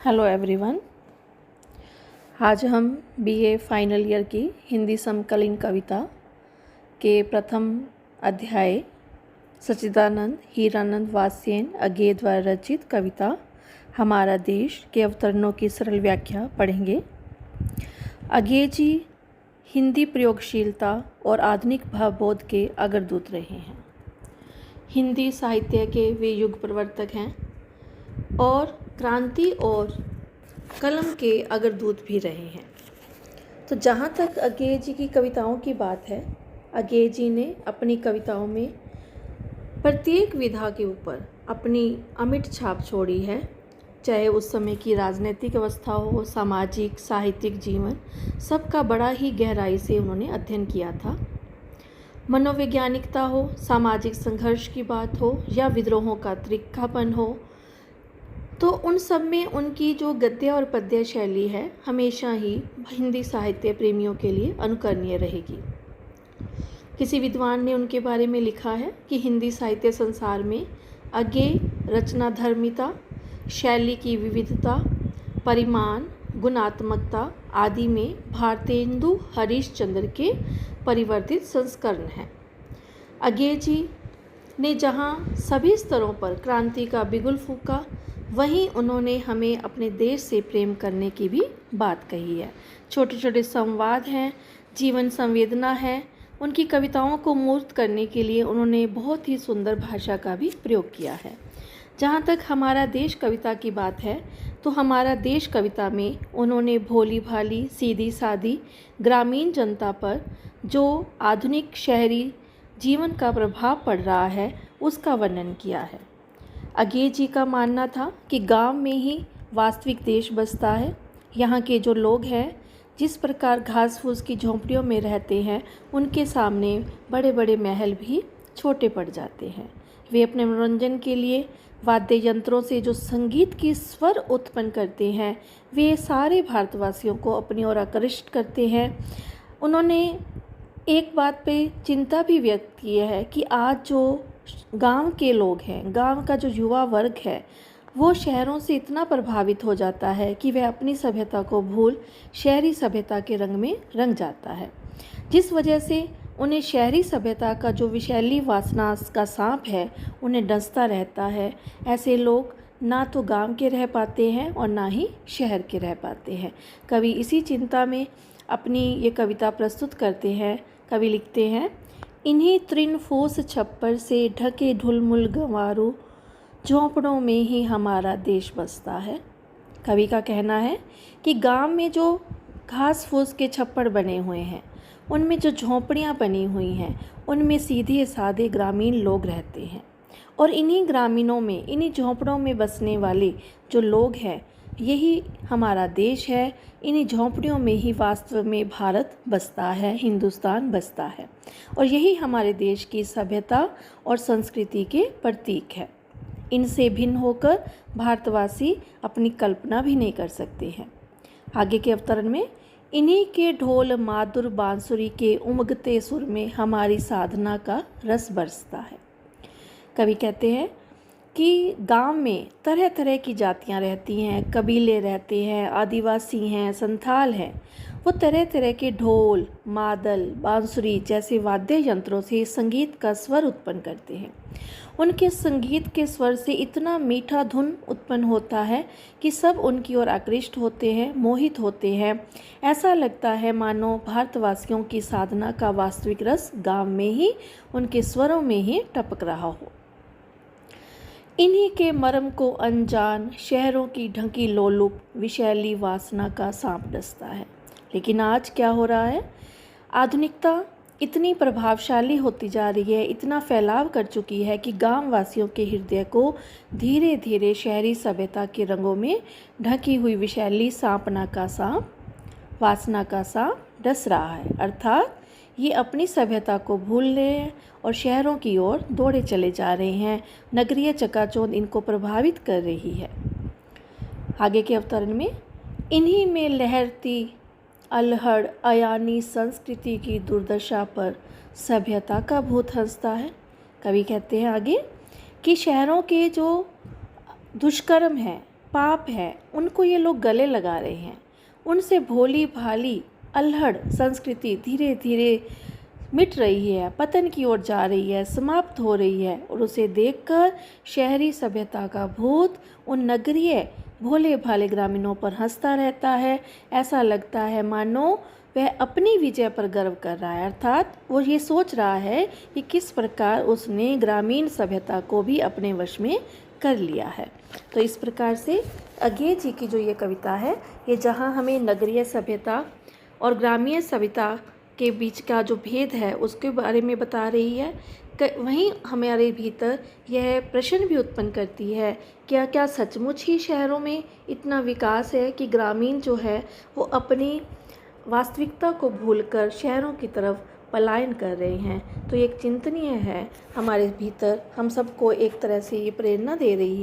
Hello everyone. आज हम BA final year की हिंदी समकालीन कविता के प्रथम अध्याय सच्चिदानंद हीरानंद वात्स्ययन अज्ञे द्वारा रचित कविता हमारा देश के अवतरणों की सरल व्याख्या पढ़ेंगे। अज्ञे जी हिंदी प्रयोगशीलता और आधुनिक भावबोध के अग्रदूत रहे हैं। हिंदी साहित्य के वे युग प्रवर्तक हैं और क्रांति और कलम के अग्रदूत भी रहे हैं। तो जहाँ तक अज्ञे जी की कविताओं की बात है, अज्ञे जी ने अपनी कविताओं में प्रत्येक विधा के ऊपर अपनी अमिट छाप छोड़ी है। चाहे उस समय की राजनीतिक अवस्था हो, सामाजिक साहित्यिक जीवन, सबका बड़ा ही गहराई से उन्होंने अध्ययन किया था। मनोवैज्ञानिकता हो, सामाजिक संघर्ष की बात हो या विद्रोहों का तिरछापन हो, तो उन सब में उनकी जो गद्य और पद्य शैली है हमेशा ही हिंदी साहित्य प्रेमियों के लिए अनुकरणीय रहेगी। किसी विद्वान ने उनके बारे में लिखा है कि हिंदी साहित्य संसार में अज्ञे रचनाधर्मिता, शैली की विविधता, परिमाण, गुणात्मकता आदि में भारतेंदु हरिश्चंद्र के परिवर्तित संस्करण हैं। अज्ञे जी ने जहाँ सभी स्तरों पर क्रांति का बिगुल फूंका, वहीं उन्होंने हमें अपने देश से प्रेम करने की भी बात कही है। छोटे छोटे संवाद हैं, जीवन संवेदना है। उनकी कविताओं को मूर्त करने के लिए उन्होंने बहुत ही सुंदर भाषा का भी प्रयोग किया है। जहाँ तक हमारा देश कविता की बात है, तो हमारा देश कविता में उन्होंने भोली भाली सीधी सादी ग्रामीण जनता पर जो आधुनिक शहरी जीवन का प्रभाव पड़ रहा है उसका वर्णन किया है। अज्ञे जी का मानना था कि गांव में ही वास्तविक देश बसता है। यहाँ के जो लोग हैं जिस प्रकार घास फूस की झोंपड़ियों में रहते हैं, उनके सामने बड़े बड़े महल भी छोटे पड़ जाते हैं। वे अपने मनोरंजन के लिए वाद्य यंत्रों से जो संगीत की स्वर उत्पन्न करते हैं, वे सारे भारतवासियों को अपनी ओर आकर्षित करते हैं। उन्होंने एक बात पे चिंता भी व्यक्त की है कि आज जो गांव के लोग हैं, गांव का जो युवा वर्ग है, वो शहरों से इतना प्रभावित हो जाता है कि वह अपनी सभ्यता को भूल शहरी सभ्यता के रंग में रंग जाता है, जिस वजह से उन्हें शहरी सभ्यता का जो विषैली वासना का सांप है उन्हें डसता रहता है। ऐसे लोग ना तो गांव के रह पाते हैं और ना ही शहर के रह पाते हैं। कवि इसी चिंता में अपनी ये कविता प्रस्तुत करते हैं। कवि लिखते हैं, इन्हीं तृण फूस छप्पर से ढके ढुलमुल गंवारू, झोंपड़ों में ही हमारा देश बसता है। कवि का कहना है कि गांव में जो घास फूस के छप्पर बने हुए हैं, उनमें जो झोंपड़ियां बनी हुई हैं, उनमें सीधे साधे ग्रामीण लोग रहते हैं और इन्हीं ग्रामीणों में, इन्हीं झोंपड़ों में बसने वाले जो लोग हैं, यही हमारा देश है। इन्हीं झोंपड़ियों में ही वास्तव में भारत बसता है, हिंदुस्तान बसता है, और यही हमारे देश की सभ्यता और संस्कृति के प्रतीक है। इनसे भिन्न होकर भारतवासी अपनी कल्पना भी नहीं कर सकते हैं। आगे के अवतरण में, इन्हीं के ढोल माधुर बांसुरी के उमगते सुर में हमारी साधना का रस बरसता है। कवि कहते हैं कि गांव में तरह तरह की जातियां रहती हैं, कबीले रहते हैं, आदिवासी हैं, संथाल हैं। वो तरह तरह के ढोल, मादल, बांसुरी जैसे वाद्य यंत्रों से संगीत का स्वर उत्पन्न करते हैं। उनके संगीत के स्वर से इतना मीठा धुन उत्पन्न होता है कि सब उनकी ओर आकृष्ट होते हैं, मोहित होते हैं। ऐसा लगता है मानो भारतवासियों की साधना का वास्तविक रस गांव में ही, उनके स्वरों में ही टपक रहा हो। इन्हीं के मर्म को अनजान शहरों की ढंकी लोलुप विषैली वासना का सांप डसता है। लेकिन आज क्या हो रहा है? आधुनिकता इतनी प्रभावशाली होती जा रही है, इतना फैलाव कर चुकी है कि गांव वासियों के हृदय को धीरे धीरे शहरी सभ्यता के रंगों में ढकी हुई विषैली सांपना का सांप, वासना का सांप डस रहा है। अर्थात ये अपनी सभ्यता को भूल रहे हैं और शहरों की ओर दौड़े चले जा रहे हैं। नगरीय चकाचौंध इनको प्रभावित कर रही है। आगे के अवतरण में, इन्हीं में लहरती अलहड़ अयानी संस्कृति की दुर्दशा पर सभ्यता का भूत हंसता है। कवि कहते हैं आगे कि शहरों के जो दुष्कर्म हैं, पाप है उनको ये लोग गले लगा रहे हैं। उनसे भोली भाली अल्हड़ संस्कृति धीरे धीरे मिट रही है, पतन की ओर जा रही है, समाप्त हो रही है। और उसे देखकर शहरी सभ्यता का भूत उन नगरीय भोले भाले ग्रामीणों पर हंसता रहता है। ऐसा लगता है मानो वह अपनी विजय पर गर्व कर रहा है, अर्थात वो ये सोच रहा है कि किस प्रकार उसने ग्रामीण सभ्यता को भी अपने वश में कर लिया है। तो इस प्रकार से अज्ञे जी की जो ये कविता है, ये जहाँ हमें नगरीय सभ्यता और ग्रामीण सभ्यता के बीच का जो भेद है उसके बारे में बता रही है, वहीं हमारे भीतर यह प्रश्न भी उत्पन्न करती है, क्या क्या सचमुच ही शहरों में इतना विकास है कि ग्रामीण जो है वो अपनी वास्तविकता को भूलकर शहरों की तरफ पलायन कर रहे हैं। तो एक चिंतनीय है, हमारे भीतर हम सबको एक तरह से ये प्रेरणा दे रही है